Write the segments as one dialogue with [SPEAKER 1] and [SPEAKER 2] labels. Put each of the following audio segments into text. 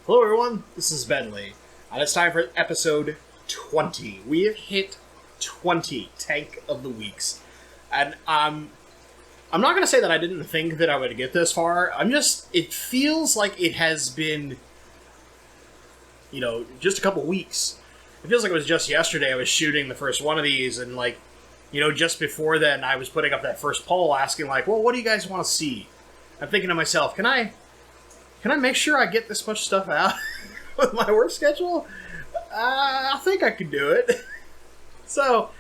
[SPEAKER 1] Hello everyone, this is Bentley, and it's time for episode 20. We have hit 20 Tank of the Weeks, and I'm not going to say that I didn't think that I would get this far. It feels like it has been, just a couple weeks. It feels like it was just yesterday I was shooting the first one of these, and just before then I was putting up that first poll asking well, what do you guys want to see? I'm thinking to myself, can I make sure I get this much stuff out with my work schedule? I think I can do it. So,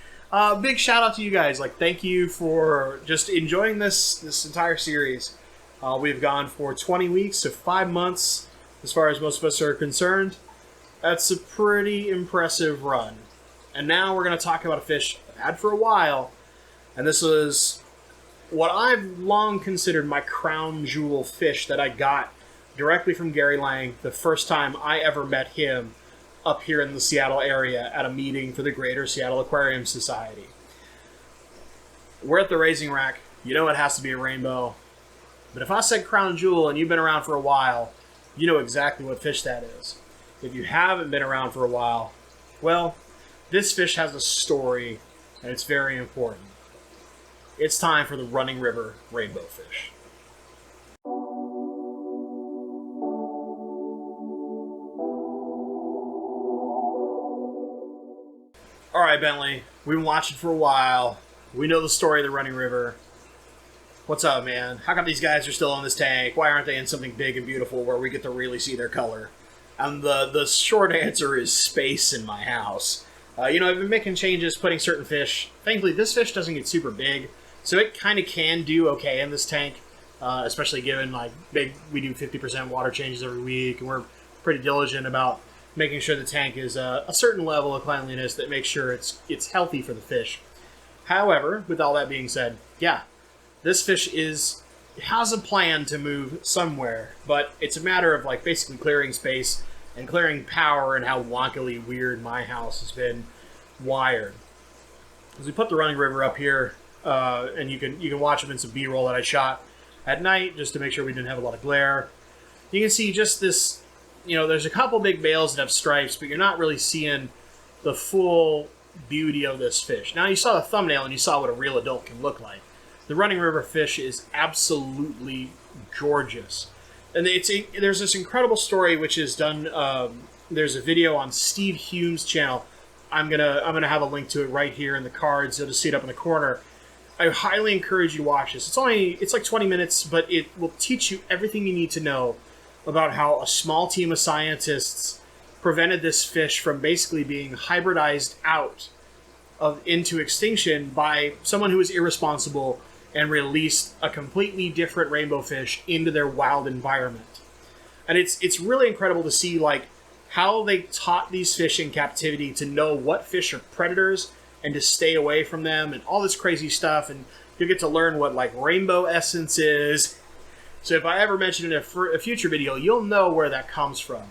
[SPEAKER 1] big shout out to you guys. Thank you for just enjoying this entire series. We've gone for 20 weeks, so 5 months, as far as most of us are concerned. That's a pretty impressive run. And now we're going to talk about a fish I've had for a while, and this was what I've long considered my crown jewel fish that I got directly from Gary Lang the first time I ever met him up here in the Seattle area at a meeting for the Greater Seattle Aquarium Society. We're at the raising rack. You know it has to be a rainbow. But if I said crown jewel and you've been around for a while, you know exactly what fish that is. If you haven't been around for a while, well, this fish has a story, and it's very important. It's time for the Running River Rainbowfish. Alright, Bentley, we've been watching for a while. We know the story of the Running River. What's up, man? How come these guys are still in this tank? Why aren't they in something big and beautiful where we get to really see their color? And the short answer is space in my house. I've been making changes, putting certain fish. Thankfully, this fish doesn't get super big, so it kind of can do okay in this tank, especially given, we do 50% water changes every week, and we're pretty diligent about making sure the tank is a certain level of cleanliness that makes sure it's healthy for the fish. However, with all that being said, yeah, this fish has a plan to move somewhere, but it's a matter of basically clearing space and clearing power and how wonkily weird my house has been wired. As we put the Running River up here, and you can watch them in some B-roll that I shot at night just to make sure we didn't have a lot of glare. You can see just this, there's a couple big males that have stripes, but you're not really seeing the full beauty of this fish. Now, you saw the thumbnail and you saw what a real adult can look like. The Running River fish is absolutely gorgeous. And there's this incredible story which is done. There's a video on Steve Hume's channel. I'm gonna have a link to it right here in the cards. You'll just see it up in the corner. I highly encourage you to watch this. It's like 20 minutes, but it will teach you everything you need to know about how a small team of scientists prevented this fish from basically being hybridized out into extinction by someone who was irresponsible and released a completely different rainbow fish into their wild environment. And it's really incredible to see how they taught these fish in captivity to know what fish are predators and to stay away from them and all this crazy stuff. And you get to learn what rainbow essence is. So if I ever mention it in a future video, you'll know where that comes from.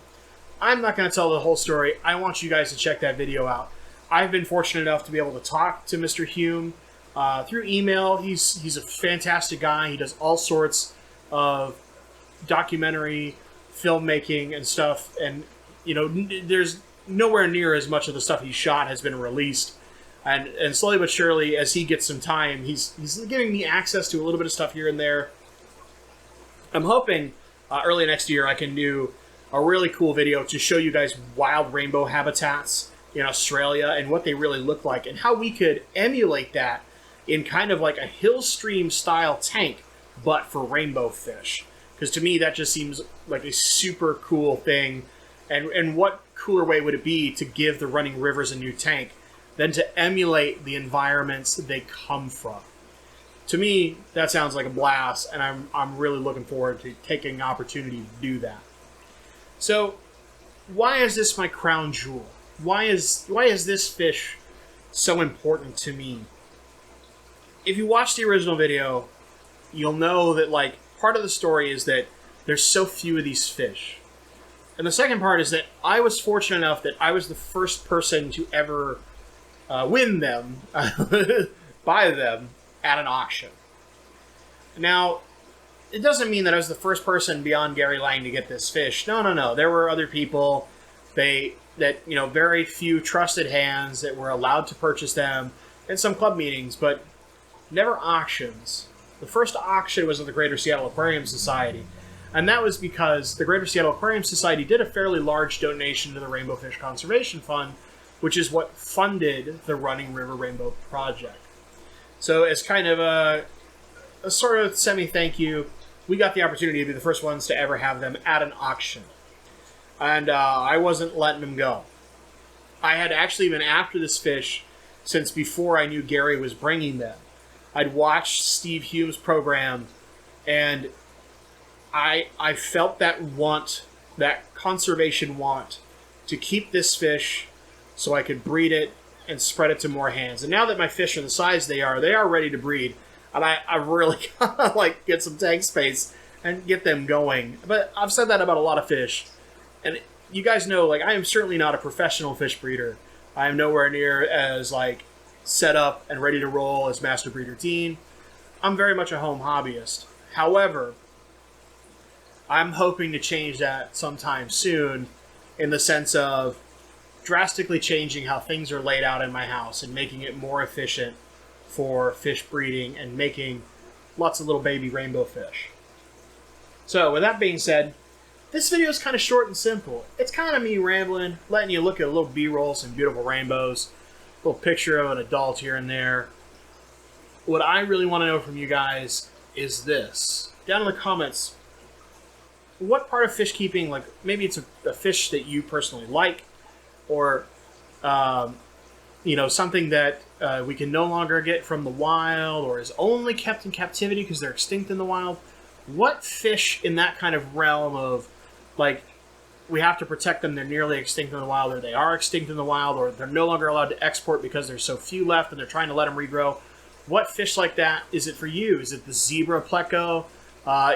[SPEAKER 1] I'm not going to tell the whole story. I want you guys to check that video out. I've been fortunate enough to be able to talk to Mr. Hume through email. He's a fantastic guy. He does all sorts of documentary filmmaking and stuff. And, there's nowhere near as much of the stuff he shot has been released. And slowly but surely, as he gets some time, he's giving me access to a little bit of stuff here and there. I'm hoping early next year I can do a really cool video to show you guys wild rainbow habitats in Australia and what they really look like and how we could emulate that in kind of like a hill stream style tank, but for rainbow fish. Because to me, that just seems like a super cool thing. And what cooler way would it be to give the running rivers a new tank than to emulate the environments they come from? To me, that sounds like a blast, and I'm really looking forward to taking an opportunity to do that. So, why is this my crown jewel? Why is this fish so important to me? If you watch the original video, you'll know that part of the story is that there's so few of these fish. And the second part is that I was fortunate enough that I was the first person to ever win them, buy them at an auction. Now, it doesn't mean that I was the first person beyond Gary Lang to get this fish. No, no, no. There were other people. Very few trusted hands that were allowed to purchase them in some club meetings, but never auctions. The first auction was at the Greater Seattle Aquarium Society, and that was because the Greater Seattle Aquarium Society did a fairly large donation to the Rainbowfish Conservation Fund, which is what funded the Running River Rainbow Project. So as kind of a sort of semi-thank you, we got the opportunity to be the first ones to ever have them at an auction. And I wasn't letting them go. I had actually been after this fish since before I knew Gary was bringing them. I'd watched Steve Hume's program, and I felt that want, that conservation want, to keep this fish so I could breed it and spread it to more hands. And now that my fish are the size they are ready to breed. And I really gotta like get some tank space and get them going. But I've said that about a lot of fish. And you guys know, like, I am certainly not a professional fish breeder. I am nowhere near as, like, set up and ready to roll as Master Breeder Dean. I'm very much a home hobbyist. However, I'm hoping to change that sometime soon in the sense of drastically changing how things are laid out in my house and making it more efficient for fish breeding and making lots of little baby rainbow fish. So, with that being said, this video is kind of short and simple. It's kind of me rambling, letting you look at a little B-roll, some beautiful rainbows, a little picture of an adult here and there. What I really want to know from you guys is this. Down in the comments, what part of fish keeping, like maybe it's a fish that you personally like, or something that we can no longer get from the wild, or is only kept in captivity because they're extinct in the wild. What fish in that kind of realm of, like, we have to protect them, they're nearly extinct in the wild, or they are extinct in the wild, or they're no longer allowed to export because there's so few left and they're trying to let them regrow. What fish like that is it for you? Is it the zebra pleco?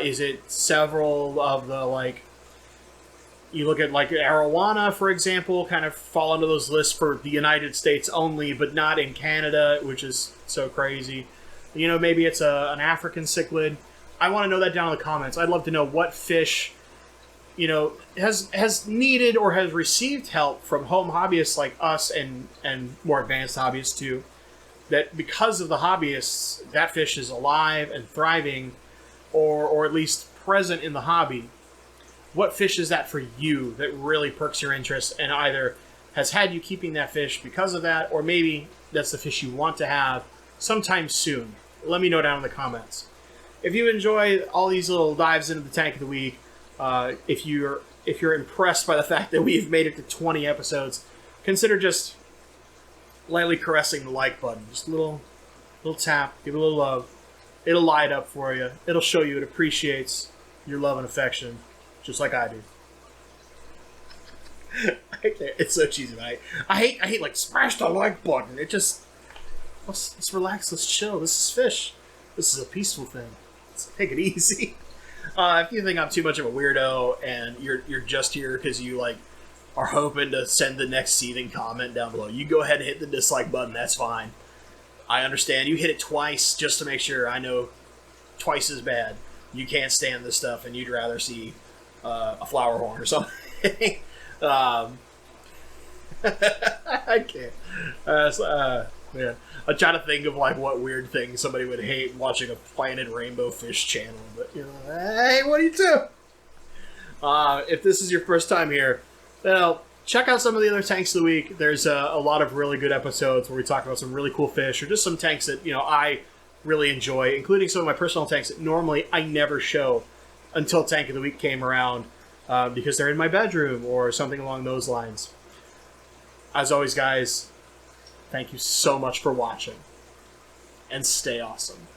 [SPEAKER 1] Is it several of the, like, you look at, like, arowana, for example, kind of fall into those lists for the United States only, but not in Canada, which is so crazy. Maybe it's an African cichlid. I want to know that down in the comments. I'd love to know what fish has needed or has received help from home hobbyists like us and more advanced hobbyists too, that because of the hobbyists, that fish is alive and thriving, or at least present in the hobby. What fish is that for you that really perks your interest and either has had you keeping that fish because of that, or maybe that's the fish you want to have sometime soon? Let me know down in the comments. If you enjoy all these little dives into the tank of the week, if you're impressed by the fact that we've made it to 20 episodes, consider just lightly caressing the like button. Just a little tap, give it a little love. It'll light up for you. It'll show you it appreciates your love and affection, just like I do. It's so cheesy, right? I hate like smash the like button. It just let's relax, let's chill. This is fish. This is a peaceful thing. Let's take it easy. If you think I'm too much of a weirdo and you're just here because you like are hoping to send the next seething comment down below, you go ahead and hit the dislike button. That's fine. I understand. You hit it twice just to make sure. I know twice is bad. You can't stand this stuff and you'd rather see a flower horn or something. I can't. Man, I'm trying to think of like what weird thing somebody would hate watching a Planet Rainbowfish channel, but hey, what do you do? If this is your first time here, well, check out some of the other tanks of the week. There's a lot of really good episodes where we talk about some really cool fish, or just some tanks that I really enjoy, including some of my personal tanks that normally I never show until Tank of the Week came around, because they're in my bedroom or something along those lines. As always, guys, thank you so much for watching, and stay awesome.